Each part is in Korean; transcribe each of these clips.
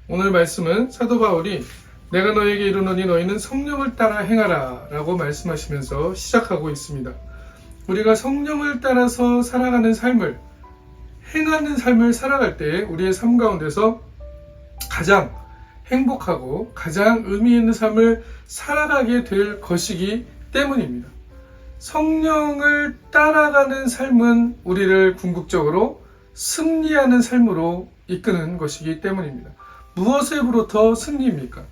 오늘 말씀은 사도 바울이 내가 너에게 이르노니 너희는 성령을 따라 행하라 라고 말씀하시면서 시작하고 있습니다. 우리가 성령을 따라서 살아가는 삶을, 행하는 삶을 살아갈 때 우리의 삶 가운데서 가장 행복하고 가장 의미 있는 삶을 살아가게 될 것이기 때문입니다. 성령을 따라가는 삶은 우리를 궁극적으로 승리하는 삶으로 이끄는 것이기 때문입니다. 무엇으로부터 승리입니까?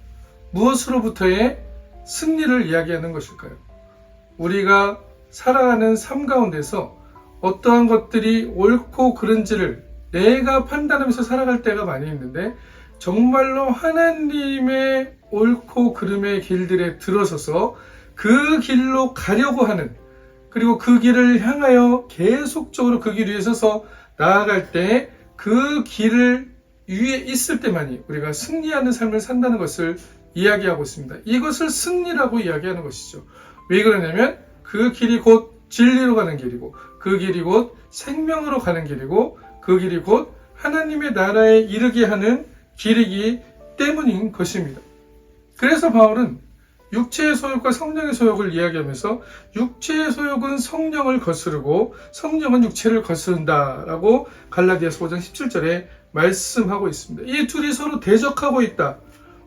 무엇으로부터의 승리를 이야기하는 것일까요? 우리가 살아가는 삶 가운데서 어떠한 것들이 옳고 그른지를 내가 판단하면서 살아갈 때가 많이 있는데, 정말로 하나님의 옳고 그름의 길들에 들어서서 그 길로 가려고 하는, 그리고 그 길을 향하여 계속적으로 그 길 위에 서서 나아갈 때 그 길을 위에 있을 때만이 우리가 승리하는 삶을 산다는 것을 이야기하고 있습니다. 이것을 승리라고 이야기하는 것이죠. 왜 그러냐면 그 길이 곧 진리로 가는 길이고, 그 길이 곧 생명으로 가는 길이고, 그 길이 곧 하나님의 나라에 이르게 하는 길이기 때문인 것입니다. 그래서 바울은 육체의 소욕과 성령의 소욕을 이야기하면서 육체의 소욕은 성령을 거스르고 성령은 육체를 거스른다 라고 갈라디아서 5장 17절에 말씀하고 있습니다. 이 둘이 서로 대적하고 있다.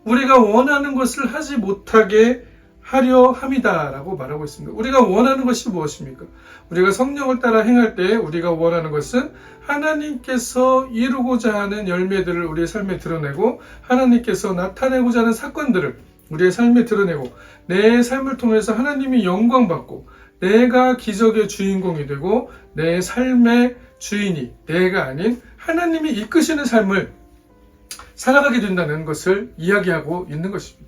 우리가 원하는 것을 하지 못하게 하려 함이다 라고 말하고 있습니다. 우리가 원하는 것이 무엇입니까? 우리가 성령을 따라 행할 때 우리가 원하는 것은 하나님께서 이루고자 하는 열매들을 우리의 삶에 드러내고, 하나님께서 나타내고자 하는 사건들을 우리의 삶에 드러내고, 내 삶을 통해서 하나님이 영광받고 내가 기적의 주인공이 되고 내 삶의 주인이 내가 아닌 하나님이 이끄시는 삶을 살아가게 된다는 것을 이야기하고 있는 것입니다.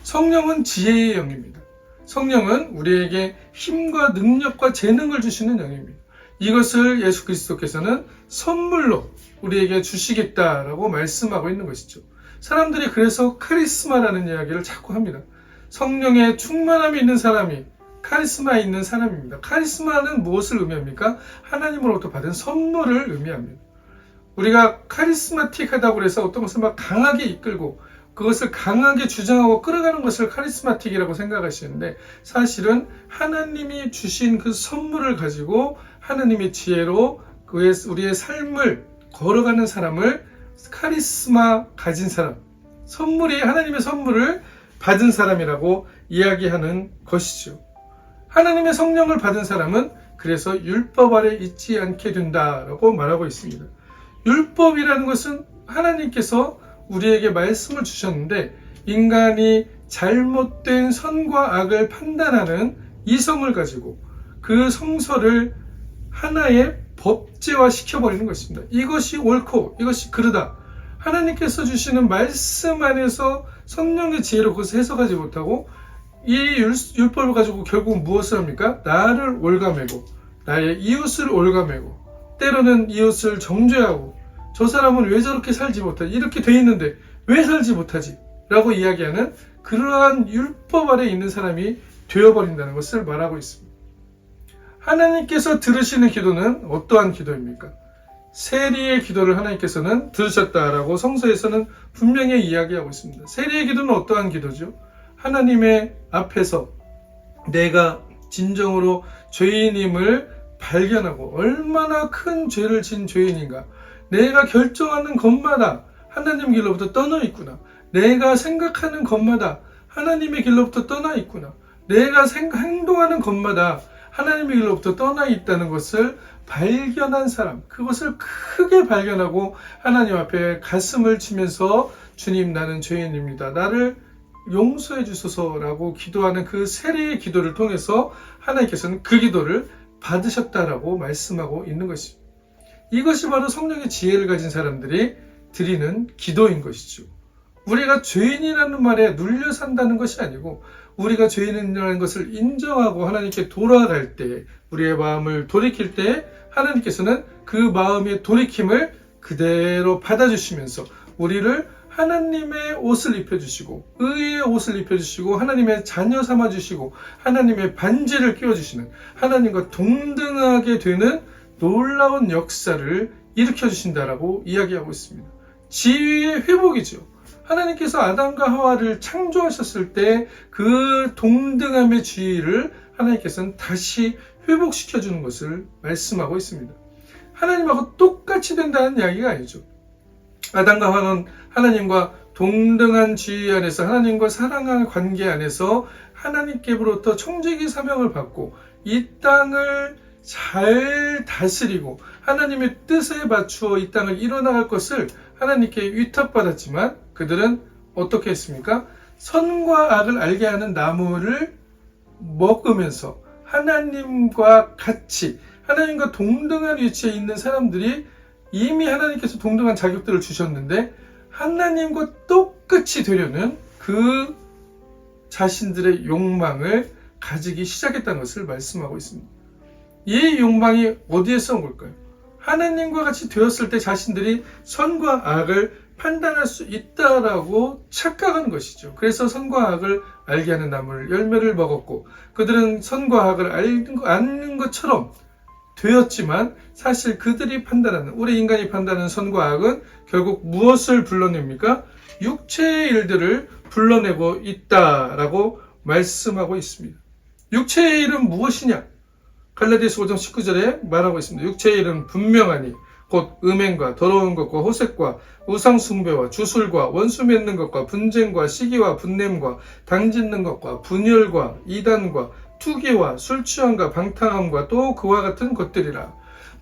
성령은 지혜의 영입니다. 성령은 우리에게 힘과 능력과 재능을 주시는 영입니다. 이것을 예수 그리스도께서는 선물로 우리에게 주시겠다라고 말씀하고 있는 것이죠. 사람들이 그래서 카리스마라는 이야기를 자꾸 합니다. 성령의 충만함이 있는 사람이 카리스마 있는 사람입니다. 카리스마는 무엇을 의미합니까? 하나님으로부터 받은 선물을 의미합니다. 우리가 카리스마틱하다고 해서 어떤 것을 막 강하게 이끌고 그것을 강하게 주장하고 끌어가는 것을 카리스마틱이라고 생각하시는데, 사실은 하나님이 주신 그 선물을 가지고 하나님의 지혜로 우리의 삶을 걸어가는 사람을 카리스마 가진 사람, 선물이 하나님의 선물을 받은 사람이라고 이야기하는 것이죠. 하나님의 성령을 받은 사람은 그래서 율법 아래 있지 않게 된다라고 말하고 있습니다. 율법이라는 것은 하나님께서 우리에게 말씀을 주셨는데, 인간이 잘못된 선과 악을 판단하는 이성을 가지고 그 성서를 하나의 법제화 시켜버리는 것입니다. 이것이 옳고 이것이 그르다. 하나님께서 주시는 말씀 안에서 성령의 지혜로 그것을 해석하지 못하고 이 율법을 가지고 결국 무엇을 합니까? 나를 올가매고 나의 이웃을 올가매고, 때로는 이웃을 정죄하고 저 사람은 왜 저렇게 살지 못하지? 이렇게 돼 있는데 왜 살지 못하지? 라고 이야기하는 그러한 율법 아래 있는 사람이 되어버린다는 것을 말하고 있습니다. 하나님께서 들으시는 기도는 어떠한 기도입니까? 세리의 기도를 하나님께서는 들으셨다라고 성서에서는 분명히 이야기하고 있습니다. 세리의 기도는 어떠한 기도죠? 하나님의 앞에서 내가 진정으로 죄인임을 발견하고 얼마나 큰 죄를 진 죄인인가, 내가 결정하는 것마다 하나님 길로부터 떠나 있구나, 내가 생각하는 것마다 하나님의 길로부터 떠나 있구나, 내가 행동하는 것마다 하나님의 길로부터 떠나 있다는 것을 발견한 사람, 그것을 크게 발견하고 하나님 앞에 가슴을 치면서 주님, 나는 죄인입니다, 나를 용서해 주소서라고 기도하는 그 세례의 기도를 통해서 하나님께서는 그 기도를 받으셨다라고 말씀하고 있는 것입니다. 이것이 바로 성령의 지혜를 가진 사람들이 드리는 기도인 것이죠. 우리가 죄인이라는 말에 눌려 산다는 것이 아니고, 우리가 죄인이라는 것을 인정하고 하나님께 돌아갈 때, 우리의 마음을 돌이킬 때 하나님께서는 그 마음의 돌이킴을 그대로 받아주시면서 우리를 하나님의 옷을 입혀주시고 의의 옷을 입혀주시고 하나님의 자녀 삼아주시고 하나님의 반지를 끼워주시는, 하나님과 동등하게 되는 놀라운 역사를 일으켜주신다라고 이야기하고 있습니다. 지위의 회복이죠. 하나님께서 아담과 하와를 창조하셨을 때 그 동등함의 지위를 하나님께서는 다시 회복시켜 주는 것을 말씀하고 있습니다. 하나님하고 똑같이 된다는 이야기가 아니죠. 아담과 하와는 하나님과 동등한 지위 안에서 하나님과 사랑하는 관계 안에서 하나님께로부터 청지기 사명을 받고 이 땅을 잘 다스리고 하나님의 뜻에 맞추어 이 땅을 이뤄나갈 것을 하나님께 위탁받았지만 그들은 어떻게 했습니까? 선과 악을 알게 하는 나무를 먹으면서 하나님과 같이 하나님과 동등한 위치에 있는 사람들이 이미 하나님께서 동등한 자격들을 주셨는데 하나님과 똑같이 되려는 그 자신들의 욕망을 가지기 시작했다는 것을 말씀하고 있습니다. 이 욕망이 어디에서 온 걸까요? 하나님과 같이 되었을 때 자신들이 선과 악을 판단할 수 있다라고 착각한 것이죠. 그래서 선과 악을 알게 하는 나무를 열매를 먹었고 그들은 선과 악을 아는 것처럼 되었지만 사실 그들이 판단하는 우리 인간이 판단하는 선과 악은 결국 무엇을 불러냅니까? 육체의 일들을 불러내고 있다라고 말씀하고 있습니다. 육체의 일은 무엇이냐? 갈라디아서 5장 19절에 말하고 있습니다. 육체의 일은 분명하니 곧 음행과 더러운 것과 호색과 우상숭배와 주술과 원수 맺는 것과 분쟁과 시기와 분냄과 당짓는 것과 분열과 이단과 투기와 술취함과 방탕함과 또 그와 같은 것들이라.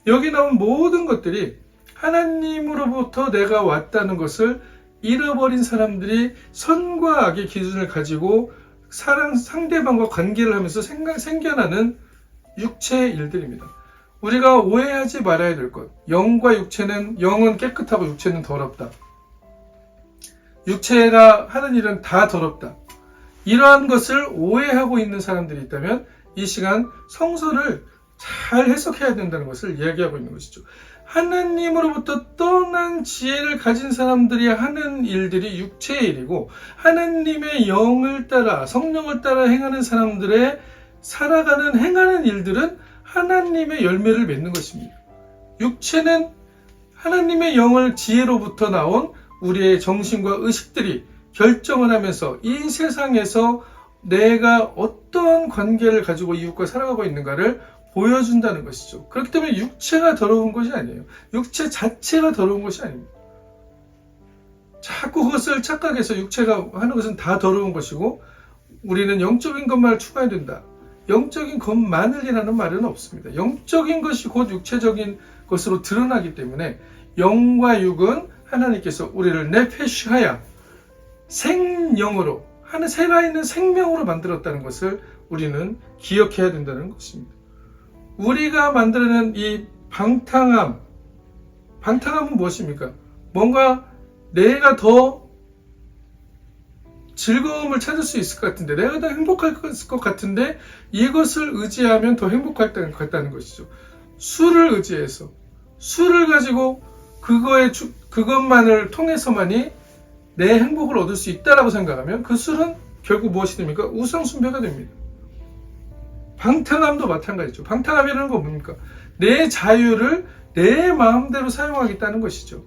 여기 나온 모든 것들이 하나님으로부터 내가 왔다는 것을 잃어버린 사람들이 선과 악의 기준을 가지고 상대방과 관계를 하면서 생겨나는 육체의 일들입니다. 우리가 오해하지 말아야 될 것. 영과 육체는, 영은 깨끗하고 육체는 더럽다. 육체가 하는 일은 다 더럽다. 이러한 것을 오해하고 있는 사람들이 있다면 이 시간 성서를 잘 해석해야 된다는 것을 이야기하고 있는 것이죠. 하나님으로부터 떠난 지혜를 가진 사람들이 하는 일들이 육체의 일이고 하나님의 영을 따라 성령을 따라 행하는 사람들의 살아가는 행하는 일들은 하나님의 열매를 맺는 것입니다. 육체는 하나님의 영을 지혜로부터 나온 우리의 정신과 의식들이 결정을 하면서 이 세상에서 내가 어떤 관계를 가지고 이웃과 살아가고 있는가를 보여준다는 것이죠. 그렇기 때문에 육체가 더러운 것이 아니에요. 육체 자체가 더러운 것이 아닙니다. 자꾸 그것을 착각해서 육체가 하는 것은 다 더러운 것이고 우리는 영적인 것만을 추구해야 된다. 영적인 것만을이라는 말은 없습니다. 영적인 것이 곧 육체적인 것으로 드러나기 때문에 영과 육은 하나님께서 우리를 네페시하야 생영으로 하는 살아있는 생명으로 만들었다는 것을 우리는 기억해야 된다는 것입니다. 우리가 만들어낸 이 방탕함은 무엇입니까? 뭔가 내가 더 즐거움을 찾을 수 있을 것 같은데 내가 더 행복할 것 같은데 이것을 의지하면 더 행복할 것 같다는 것이죠. 술을 의지해서 술을 가지고 그것만을 통해서만이 내 행복을 얻을 수 있다라고 생각하면 그 술은 결국 무엇이 됩니까? 우상숭배가 됩니다. 방탕함도 마찬가지죠. 방탕함이라는 건 뭡니까? 내 자유를 내 마음대로 사용하겠다는 것이죠.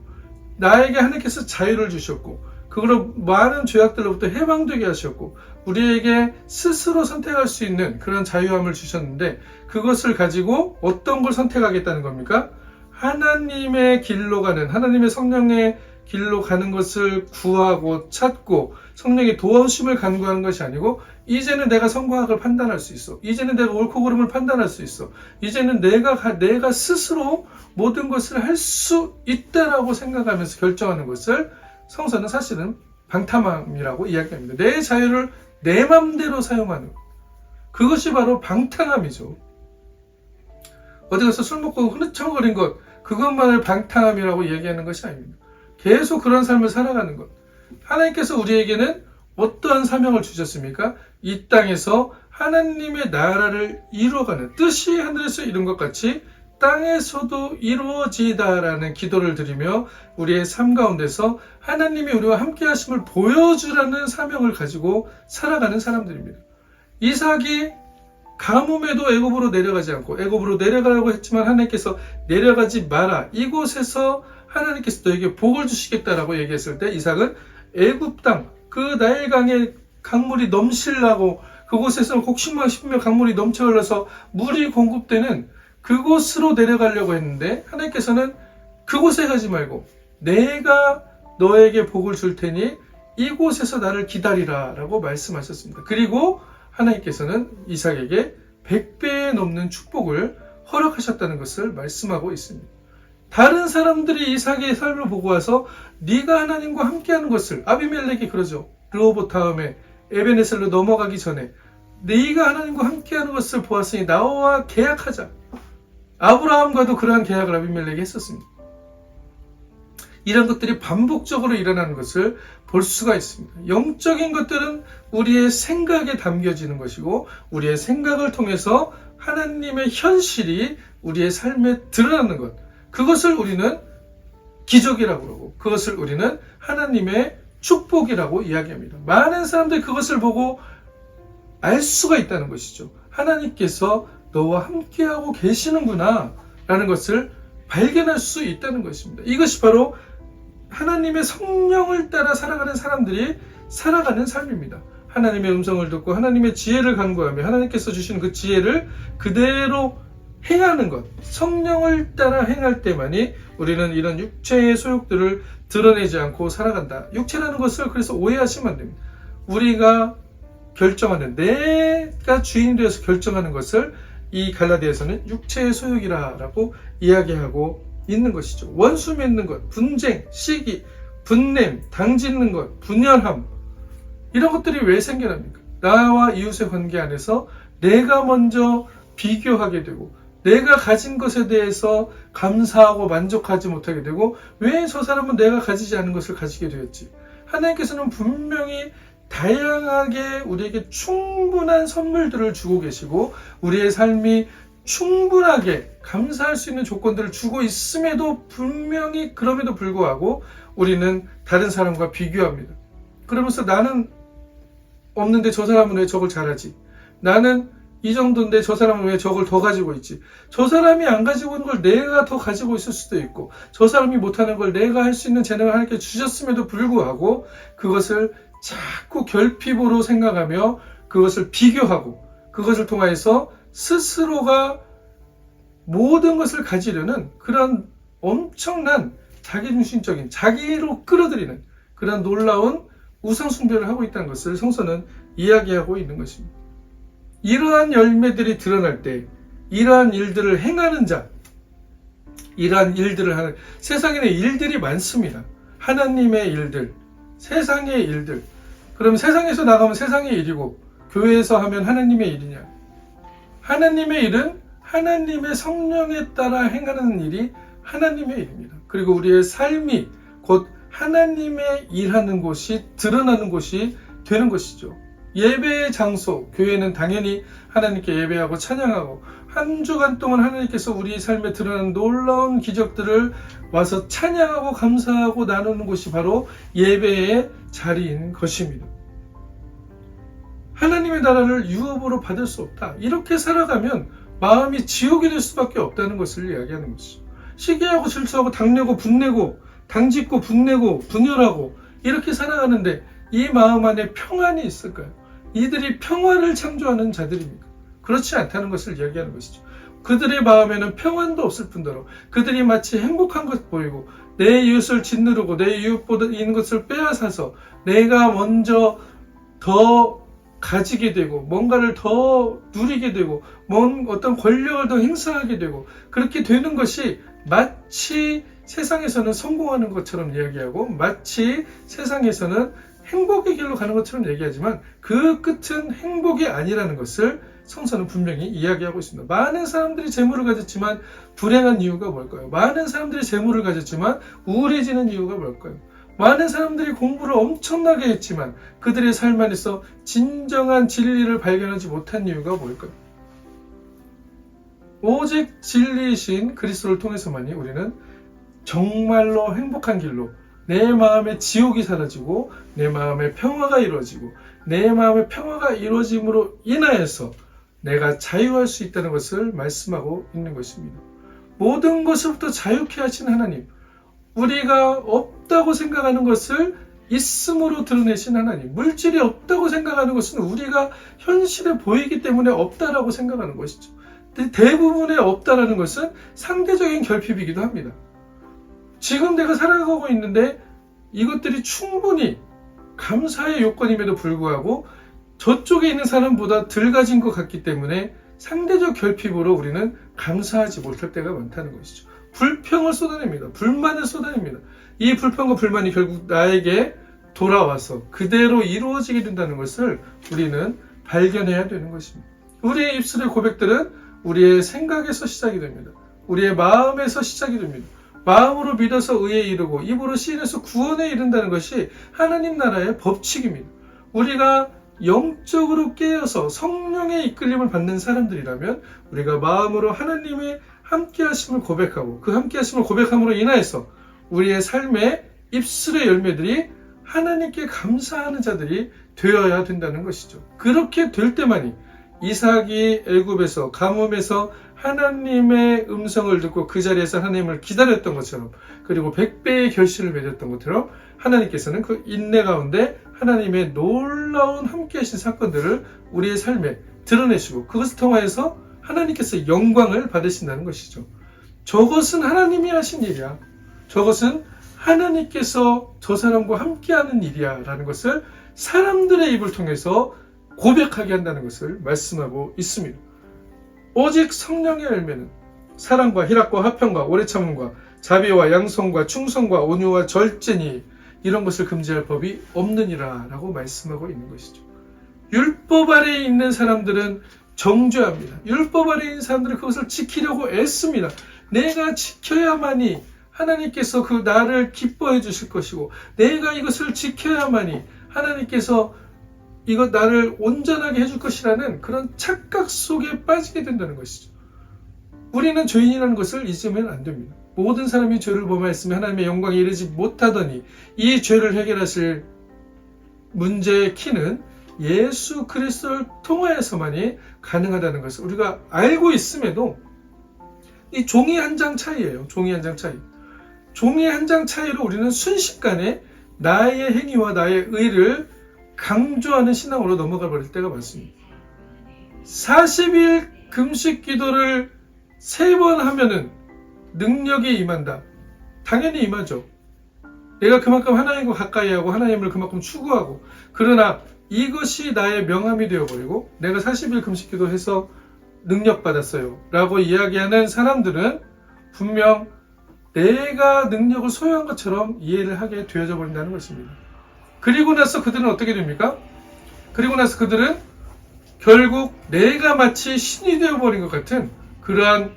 나에게 하나님께서 자유를 주셨고 그걸로 많은 죄악들로부터 해방되게 하셨고 우리에게 스스로 선택할 수 있는 그런 자유함을 주셨는데 그것을 가지고 어떤 걸 선택하겠다는 겁니까? 하나님의 길로 가는 하나님의 성령의 길로 가는 것을 구하고 찾고 성령의 도우심을 간구하는 것이 아니고 이제는 내가 선과 악을 판단할 수 있어. 이제는 내가 옳고 그름을 판단할 수 있어. 이제는 내가 스스로 모든 것을 할 수 있다라고 생각하면서 결정하는 것을 성서는 사실은 방탕함이라고 이야기합니다. 내 자유를 내 맘대로 사용하는 그것이 바로 방탕함이죠. 어디 가서 술 먹고 흐느청거린 것 그것만을 방탕함이라고 이야기하는 것이 아닙니다. 계속 그런 삶을 살아가는 것. 하나님께서 우리에게는 어떠한 사명을 주셨습니까? 이 땅에서 하나님의 나라를 이루어가는 뜻이 하늘에서 이룬 것 같이 땅에서도 이루어지다라는 기도를 드리며 우리의 삶 가운데서 하나님이 우리와 함께 하심을 보여주라는 사명을 가지고 살아가는 사람들입니다. 이삭이 가뭄에도 애굽으로 내려가지 않고 애굽으로 내려가라고 했지만 하나님께서 내려가지 마라. 이곳에서 하나님께서 너에게 복을 주시겠다라고 얘기했을 때 이삭은 애굽 땅, 그 나일강에 강물이 넘실라고 그곳에서 곡식만 씹으면 강물이 넘쳐 흘러서 물이 공급되는 그곳으로 내려가려고 했는데 하나님께서는 그곳에 가지 말고 내가 너에게 복을 줄 테니 이곳에서 나를 기다리라 라고 말씀하셨습니다. 그리고 하나님께서는 이삭에게 100배에 넘는 축복을 허락하셨다는 것을 말씀하고 있습니다. 다른 사람들이 이삭의 삶을 보고 와서 네가 하나님과 함께하는 것을, 아비멜렉이 그러죠. 르호봇 다음에 에베네셀로 넘어가기 전에 네가 하나님과 함께하는 것을 보았으니 나와 계약하자. 아브라함과도 그러한 계약을 아비멜렉이 했었습니다. 이런 것들이 반복적으로 일어나는 것을 볼 수가 있습니다. 영적인 것들은 우리의 생각에 담겨지는 것이고 우리의 생각을 통해서 하나님의 현실이 우리의 삶에 드러나는 것, 그것을 우리는 기적이라고 그러고 그것을 우리는 하나님의 축복이라고 이야기합니다. 많은 사람들이 그것을 보고 알 수가 있다는 것이죠. 하나님께서 너와 함께하고 계시는구나 라는 것을 발견할 수 있다는 것입니다. 이것이 바로 하나님의 성령을 따라 살아가는 사람들이 살아가는 삶입니다. 하나님의 음성을 듣고 하나님의 지혜를 간구하며 하나님께서 주신 그 지혜를 그대로 행하는 것, 성령을 따라 행할 때만이 우리는 이런 육체의 소욕들을 드러내지 않고 살아간다. 육체라는 것을 그래서 오해하시면 안 됩니다. 우리가 결정하는, 내가 주인 되어서 결정하는 것을 이 갈라디아에서는 육체의 소욕이라고 이야기하고 있는 것이죠. 원수 맺는 것, 분쟁, 시기, 분냄, 당짓는 것, 분열함, 이런 것들이 왜 생겨납니까? 나와 이웃의 관계 안에서 내가 먼저 비교하게 되고 내가 가진 것에 대해서 감사하고 만족하지 못하게 되고 왜 저 사람은 내가 가지지 않은 것을 가지게 되었지? 하나님께서는 분명히 다양하게 우리에게 충분한 선물들을 주고 계시고 우리의 삶이 충분하게 감사할 수 있는 조건들을 주고 있음에도 분명히 그럼에도 불구하고 우리는 다른 사람과 비교합니다. 그러면서 나는 없는데 저 사람은 왜 저걸 잘하지? 나는 이 정도인데 저 사람은 왜 저걸 더 가지고 있지? 저 사람이 안 가지고 있는 걸 내가 더 가지고 있을 수도 있고 저 사람이 못하는 걸 내가 할 수 있는 재능을 하나님께 주셨음에도 불구하고 그것을 자꾸 결핍으로 생각하며 그것을 비교하고 그것을 통해서 스스로가 모든 것을 가지려는 그런 엄청난 자기중심적인 자기로 끌어들이는 그런 놀라운 우상숭배를 하고 있다는 것을 성서는 이야기하고 있는 것입니다. 이러한 열매들이 드러날 때 이러한 일들을 행하는 자, 이러한 일들을 하는, 세상에는 일들이 많습니다. 하나님의 일들, 세상의 일들. 그럼 세상에서 나가면 세상의 일이고 교회에서 하면 하나님의 일이냐? 하나님의 일은 하나님의 성령에 따라 행하는 일이 하나님의 일입니다. 그리고 우리의 삶이 곧 하나님의 일하는 곳이 드러나는 곳이 되는 것이죠. 예배의 장소, 교회는 당연히 하나님께 예배하고 찬양하고 한 주간 동안 하나님께서 우리 삶에 드러나는 놀라운 기적들을 와서 찬양하고 감사하고 나누는 곳이 바로 예배의 자리인 것입니다. 하나님의 나라를 유업으로 받을 수 없다. 이렇게 살아가면 마음이 지옥이 될 수밖에 없다는 것을 이야기하는 것이죠. 시기하고 질투하고 당내고 분내고 당짓고 분내고 분열하고 이렇게 살아가는데 이 마음 안에 평안이 있을까요? 이들이 평안을 창조하는 자들입니까? 그렇지 않다는 것을 이야기하는 것이죠. 그들의 마음에는 평안도 없을 뿐더러 그들이 마치 행복한 것 보이고 내 이웃을 짓누르고 내 이웃보다 있는 것을 빼앗아서 내가 먼저 더 가지게 되고 뭔가를 더 누리게 되고 어떤 권력을 더 행사하게 되고 그렇게 되는 것이 마치 세상에서는 성공하는 것처럼 이야기하고 마치 세상에서는 행복의 길로 가는 것처럼 얘기하지만 그 끝은 행복이 아니라는 것을 성서는 분명히 이야기하고 있습니다. 많은 사람들이 재물을 가졌지만 불행한 이유가 뭘까요? 많은 사람들이 재물을 가졌지만 우울해지는 이유가 뭘까요? 많은 사람들이 공부를 엄청나게 했지만 그들의 삶 안에서 진정한 진리를 발견하지 못한 이유가 뭘까요? 오직 진리이신 그리스도를 통해서만이 우리는 정말로 행복한 길로 내 마음의 지옥이 사라지고 내 마음의 평화가 이루어지고 내 마음의 평화가 이루어짐으로 인하여서 내가 자유할 수 있다는 것을 말씀하고 있는 것입니다. 모든 것으로부터 자유케 하신 하나님, 우리가 없다고 생각하는 것을 있음으로 드러내신 하나님. 물질이 없다고 생각하는 것은 우리가 현실에 보이기 때문에 없다라고 생각하는 것이죠. 대부분의 없다라는 것은 상대적인 결핍이기도 합니다. 지금 내가 살아가고 있는데 이것들이 충분히 감사의 요건임에도 불구하고 저쪽에 있는 사람보다 덜 가진 것 같기 때문에 상대적 결핍으로 우리는 감사하지 못할 때가 많다는 것이죠. 불평을 쏟아냅니다. 불만을 쏟아냅니다. 이 불평과 불만이 결국 나에게 돌아와서 그대로 이루어지게 된다는 것을 우리는 발견해야 되는 것입니다. 우리의 입술의 고백들은 우리의 생각에서 시작이 됩니다. 우리의 마음에서 시작이 됩니다. 마음으로 믿어서 의에 이르고 입으로 시인해서 구원에 이른다는 것이 하나님 나라의 법칙입니다. 우리가 영적으로 깨어서 성령의 이끌림을 받는 사람들이라면 우리가 마음으로 하나님의 함께하심을 고백하고 그 함께하심을 고백함으로 인하여서 우리의 삶의 입술의 열매들이 하나님께 감사하는 자들이 되어야 된다는 것이죠. 그렇게 될 때만이 이삭이 애굽에서 가뭄에서 하나님의 음성을 듣고 그 자리에서 하나님을 기다렸던 것처럼, 그리고 100배의 결실을 맺었던 것처럼 하나님께서는 그 인내 가운데 하나님의 놀라운 함께하신 사건들을 우리의 삶에 드러내시고 그것을 통하여서 하나님께서 영광을 받으신다는 것이죠. 저것은 하나님이 하신 일이야. 저것은 하나님께서 저 사람과 함께하는 일이야 라는 것을 사람들의 입을 통해서 고백하게 한다는 것을 말씀하고 있습니다. 오직 성령의 열매는 사랑과 희락과 화평과 오래 참음과 자비와 양성과 충성과 온유와 절제니 이런 것을 금지할 법이 없느니라 라고 말씀하고 있는 것이죠. 율법 아래에 있는 사람들은 정죄합니다. 율법 아래에 있는 사람들은 그것을 지키려고 애씁니다. 내가 지켜야만이 하나님께서 그 나를 기뻐해 주실 것이고, 내가 이것을 지켜야만이 하나님께서 이것 나를 온전하게 해줄 것이라는 그런 착각 속에 빠지게 된다는 것이죠. 우리는 죄인이라는 것을 잊으면 안 됩니다. 모든 사람이 죄를 범하였으면 하나님의 영광에 이르지 못하더니 이 죄를 해결하실 문제의 키는 예수 그리스도를 통하여서만이 가능하다는 것을 우리가 알고 있음에도 이 종이 한 장 차이예요. 종이 한 장 차이. 종이 한 장 차이로 우리는 순식간에 나의 행위와 나의 의를 강조하는 신앙으로 넘어가 버릴 때가 많습니다. 40일 금식 기도를 3번 하면은 능력이 임한다. 당연히 임하죠. 내가 그만큼 하나님과 가까이 하고 하나님을 그만큼 추구하고, 그러나 이것이 나의 명함이 되어버리고 내가 40일 금식 기도해서 능력 받았어요 라고 이야기하는 사람들은 분명 내가 능력을 소유한 것처럼 이해를 하게 되어져 버린다는 것입니다. 그리고 나서 그들은 어떻게 됩니까? 그리고 나서 그들은 결국 내가 마치 신이 되어버린 것 같은 그러한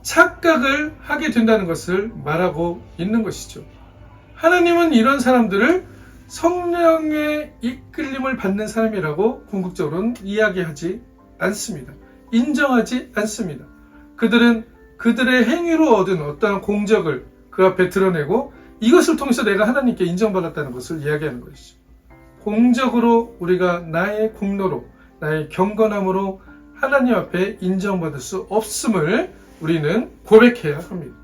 착각을 하게 된다는 것을 말하고 있는 것이죠. 하나님은 이런 사람들을 성령의 이끌림을 받는 사람이라고 궁극적으로는 이야기하지 않습니다. 인정하지 않습니다. 그들은 그들의 행위로 얻은 어떠한 공적을 그 앞에 드러내고 이것을 통해서 내가 하나님께 인정받았다는 것을 이야기하는 것이죠. 공적으로 우리가 나의 공로로, 나의 경건함으로 하나님 앞에 인정받을 수 없음을 우리는 고백해야 합니다.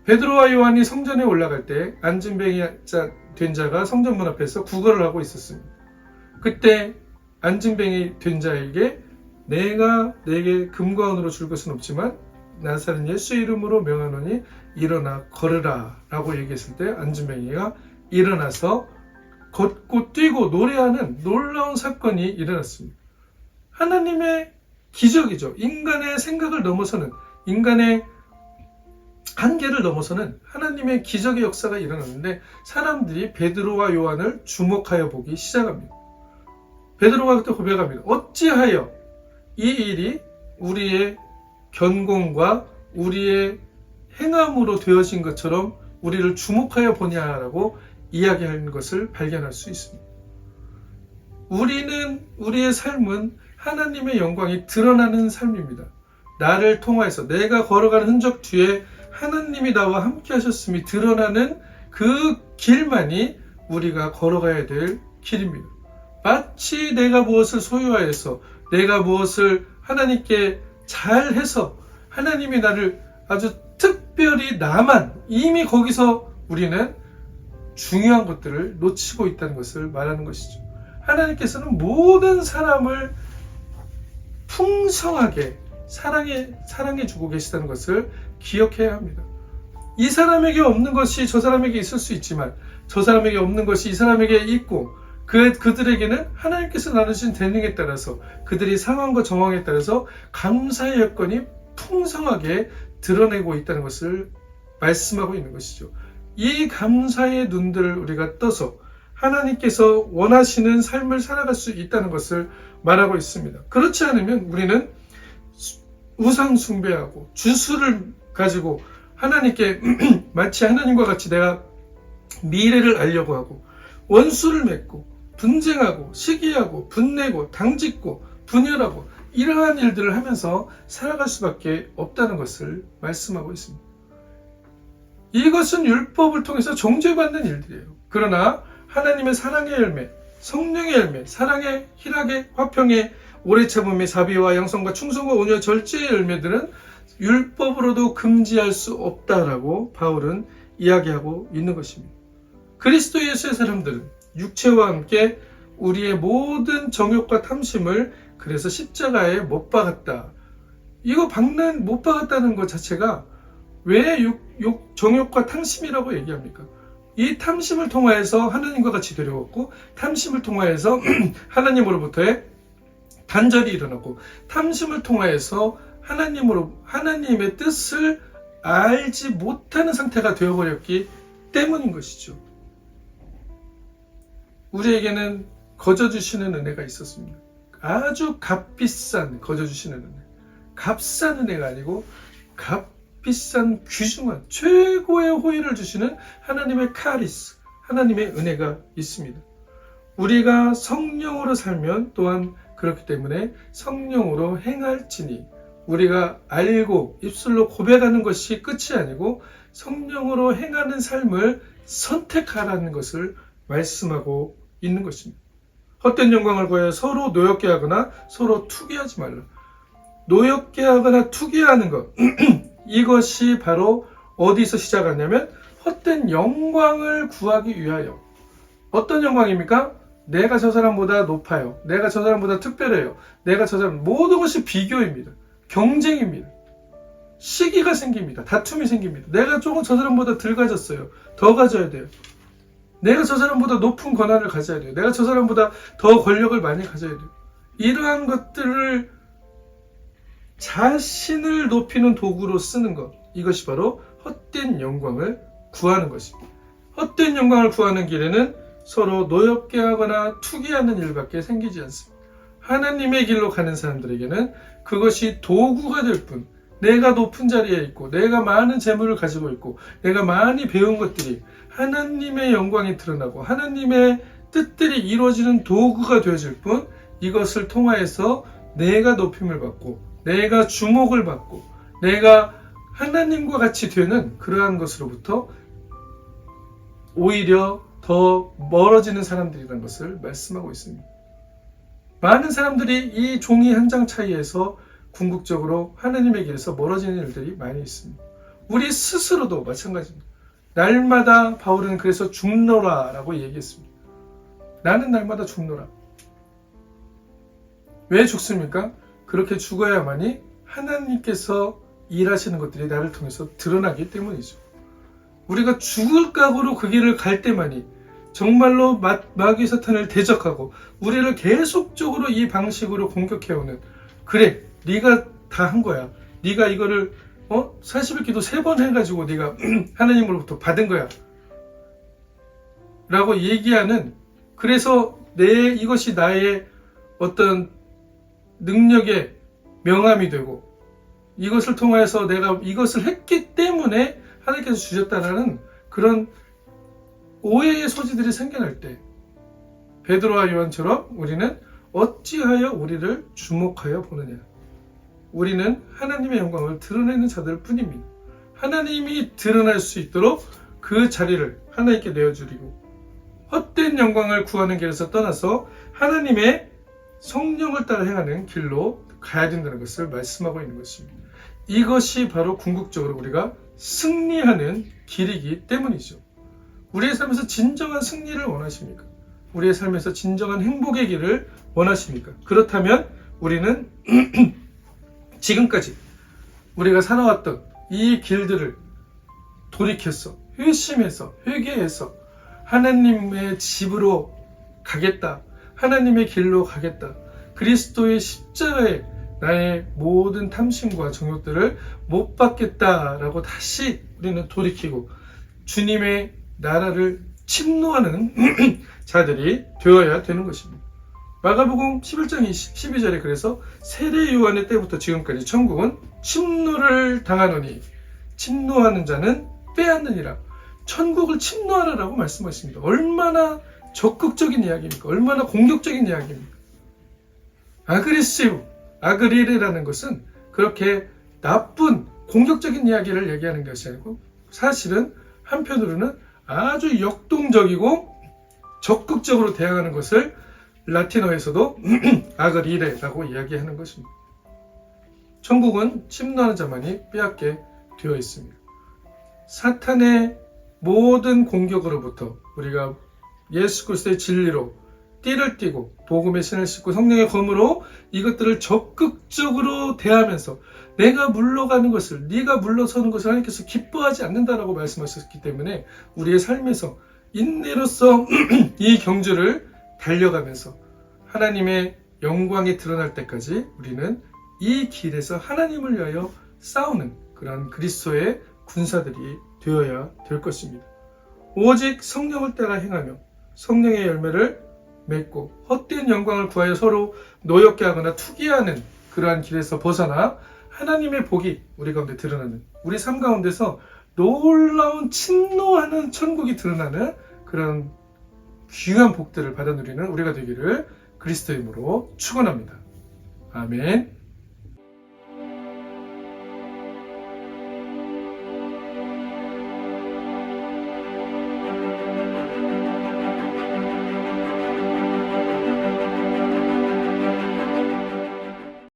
베드로와 요한이 성전에 올라갈 때 안진뱅이 된 자가 성전문 앞에서 구걸을 하고 있었습니다. 그때 안진뱅이 된 자에게 내가 내게 금과 은으로 줄 것은 없지만 나사렛 예수 이름으로 명하노니 일어나 걸으라 라고 얘기했을 때 안진뱅이가 일어나서 걷고 뛰고 노래하는 놀라운 사건이 일어났습니다. 하나님의 기적이죠. 인간의 생각을 넘어서는, 인간의 한계를 넘어서는 하나님의 기적의 역사가 일어났는데 사람들이 베드로와 요한을 주목하여 보기 시작합니다. 베드로가 그때 고백합니다. 어찌하여 이 일이 우리의 견공과 우리의 행함으로 되어진 것처럼 우리를 주목하여 보냐라고 이야기하는 것을 발견할 수 있습니다. 우리의 삶은 하나님의 영광이 드러나는 삶입니다. 나를 통하여서 내가 걸어가는 흔적 뒤에 하나님이 나와 함께 하셨음이 드러나는 그 길만이 우리가 걸어가야 될 길입니다. 마치 내가 무엇을 소유하여서 내가 무엇을 하나님께 잘해서 하나님이 나를 아주 특별히 나만 이미 거기서 우리는 중요한 것들을 놓치고 있다는 것을 말하는 것이죠. 하나님께서는 모든 사람을 풍성하게 사랑해주고 계시다는 것을 기억해야 합니다. 이 사람에게 없는 것이 저 사람에게 있을 수 있지만 저 사람에게 없는 것이 이 사람에게 있고 그들에게는 하나님께서 나누신 대능에 따라서 그들이 상황과 정황에 따라서 감사의 여건이 풍성하게 드러내고 있다는 것을 말씀하고 있는 것이죠. 이 감사의 눈들을 우리가 떠서 하나님께서 원하시는 삶을 살아갈 수 있다는 것을 말하고 있습니다. 그렇지 않으면 우리는 우상 숭배하고 주술을 가지고 하나님께 마치 하나님과 같이 내가 미래를 알려고 하고 원수를 맺고 분쟁하고 시기하고 분내고 당짓고 분열하고 이러한 일들을 하면서 살아갈 수밖에 없다는 것을 말씀하고 있습니다. 이것은 율법을 통해서 정죄받는 일들이에요. 그러나 하나님의 사랑의 열매, 성령의 열매, 사랑의, 희락의, 화평의, 오래 참음의, 자비와 양성과 충성과 온유와 절제의 열매들은 율법으로도 금지할 수 없다라고 바울은 이야기하고 있는 것입니다. 그리스도 예수의 사람들은 육체와 함께 우리의 모든 정욕과 탐심을 그래서 십자가에 못 박았다. 이거 못 박았다는 것 자체가 왜 정욕과 탐심이라고 얘기합니까? 이 탐심을 통하여서 하나님과 같이 되려왔고 탐심을 통하여서 하나님으로부터의 단절이 일어나고 탐심을 통하여서 하나님의 뜻을 알지 못하는 상태가 되어버렸기 때문인 것이죠. 우리에게는 거저주시는 은혜가 있었습니다. 아주 값비싼 거저주시는 은혜. 값싼 은혜가 아니고 값비싼 귀중한 최고의 호의를 주시는 하나님의 카리스, 하나님의 은혜가 있습니다. 우리가 성령으로 살면 또한 그렇기 때문에 성령으로 행할지니 우리가 알고 입술로 고백하는 것이 끝이 아니고 성령으로 행하는 삶을 선택하라는 것을 말씀하고 있는 것입니다. 헛된 영광을 구하여 서로 노엽게 하거나 서로 투기하지 말라. 노엽게 하거나 투기하는 것 이것이 바로 어디서 시작하냐면 헛된 영광을 구하기 위하여. 어떤 영광입니까? 내가 저 사람보다 높아요. 내가 저 사람보다 특별해요. 내가 저 사람 모든 것이 비교입니다. 경쟁입니다. 시기가 생깁니다. 다툼이 생깁니다. 내가 조금 저 사람보다 덜 가졌어요. 더 가져야 돼요. 내가 저 사람보다 높은 권한을 가져야 돼요. 내가 저 사람보다 더 권력을 많이 가져야 돼요. 이러한 것들을 자신을 높이는 도구로 쓰는 것. 이것이 바로 헛된 영광을 구하는 것입니다. 헛된 영광을 구하는 길에는 서로 노엽게 하거나 투기하는 일밖에 생기지 않습니다. 하나님의 길로 가는 사람들에게는 그것이 도구가 될 뿐, 내가 높은 자리에 있고 내가 많은 재물을 가지고 있고 내가 많이 배운 것들이 하나님의 영광이 드러나고 하나님의 뜻들이 이루어지는 도구가 되어질 뿐, 이것을 통하여서 내가 높임을 받고 내가 주목을 받고 내가 하나님과 같이 되는 그러한 것으로부터 오히려 더 멀어지는 사람들이라는 것을 말씀하고 있습니다. 많은 사람들이 이 종이 한 장 차이에서 궁극적으로 하나님의 길에서 멀어지는 일들이 많이 있습니다. 우리 스스로도 마찬가지입니다. 날마다 바울은 그래서 죽노라 라고 얘기했습니다. 나는 날마다 죽노라. 왜 죽습니까? 그렇게 죽어야만이 하나님께서 일하시는 것들이 나를 통해서 드러나기 때문이죠. 우리가 죽을 각오로 그 길을 갈 때만이 정말로 마귀 사탄을 대적하고 우리를 계속적으로 이 방식으로 공격해오는, 그래 네가 다 한 거야, 네가 이거를 40일 기도 3번 해가지고 네가 하나님으로부터 받은 거야 라고 얘기하는, 그래서 이것이 나의 어떤 능력의 명함이 되고 이것을 통해서 내가 이것을 했기 때문에 하나님께서 주셨다라는 그런 오해의 소지들이 생겨날 때 베드로와 요한처럼 우리는 어찌하여 우리를 주목하여 보느냐. 우리는 하나님의 영광을 드러내는 자들 뿐입니다. 하나님이 드러날 수 있도록 그 자리를 하나님께 내어주리고 헛된 영광을 구하는 길에서 떠나서 하나님의 성령을 따라 행하는 길로 가야 된다는 것을 말씀하고 있는 것입니다. 이것이 바로 궁극적으로 우리가 승리하는 길이기 때문이죠. 우리의 삶에서 진정한 승리를 원하십니까? 우리의 삶에서 진정한 행복의 길을 원하십니까? 그렇다면 우리는 지금까지 우리가 살아왔던 이 길들을 돌이켰어, 회심해서, 회개해서 하나님의 집으로 가겠다, 하나님의 길로 가겠다, 그리스도의 십자가에 나의 모든 탐심과 정욕들을 못 받겠다라고 다시 우리는 돌이키고 주님의 나라를 침노하는 자들이 되어야 되는 것입니다. 마가복음 11장 12절에 그래서 세례 요한의 때부터 지금까지 천국은 침노를 당하노니 침노하는 자는 빼앗느니라. 천국을 침노하라라고 말씀하십니다. 얼마나 적극적인 이야기입니까? 얼마나 공격적인 이야기입니까? 아그레시브, 아그리레라는 것은 그렇게 나쁜 공격적인 이야기를 얘기하는 것이 아니고 사실은 한편으로는 아주 역동적이고 적극적으로 대항하는 것을 라틴어에서도 아그리레라고 이야기하는 것입니다. 천국은 침노하는 자만이 빼앗게 되어 있습니다. 사탄의 모든 공격으로부터 우리가 예수 그리스도의 진리로 띠를 띠고 복음의 신을 싣고 성령의 검으로 이것들을 적극적으로 대하면서 내가 물러가는 것을, 네가 물러서는 것을 하나님께서 기뻐하지 않는다라고 말씀하셨기 때문에 우리의 삶에서 인내로서 이 경주를 달려가면서 하나님의 영광이 드러날 때까지 우리는 이 길에서 하나님을 위하여 싸우는 그런 그리스도의 군사들이 되어야 될 것입니다. 오직 성령을 따라 행하며 성령의 열매를 맺고 헛된 영광을 구하여 서로 노엽게 하거나 투기하는 그러한 길에서 벗어나 하나님의 복이 우리 가운데 드러나는, 우리 삶 가운데서 놀라운 침노하는 천국이 드러나는 그런 귀한 복들을 받아 누리는 우리가 되기를 그리스도의 이름으로 축원합니다. 아멘.